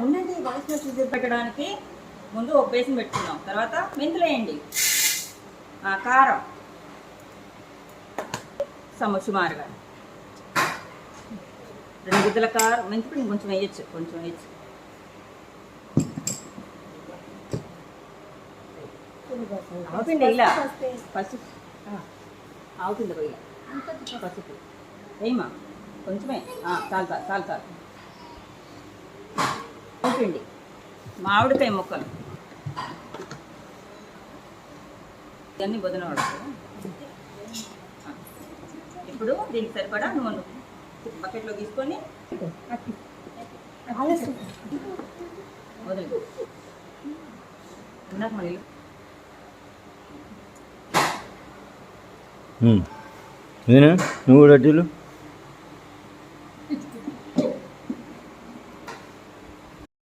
ఉండండి వాయిస్ చూసి పెట్టడానికి ముందు ఒక బేసిన్ పెట్టుకుందాం. తర్వాత మెంతులు వేయండి, కారం సుమారుగా 2 గుద్దల కారం. మెంతులు ఇంకొంచెం వేయచ్చు, కొంచెం వేయచ్చు. ఆవుపిండి ఇలా పసుపు, ఆవుపిండి పోయి పసుపు వేయమా, కొంచెమే చాలు చాలు చాలు చాలు. ఆవుపిండి, మామిడికాయ ముక్కలు ఇవన్నీ బొదన పడుతుంది. ఇప్పుడు దీనికి సరిపడా నూనె బకెట్లో తీసుకొని వదిలి ఇందాక మళ్ళీ నువ్వు కూడా అడ్డీలు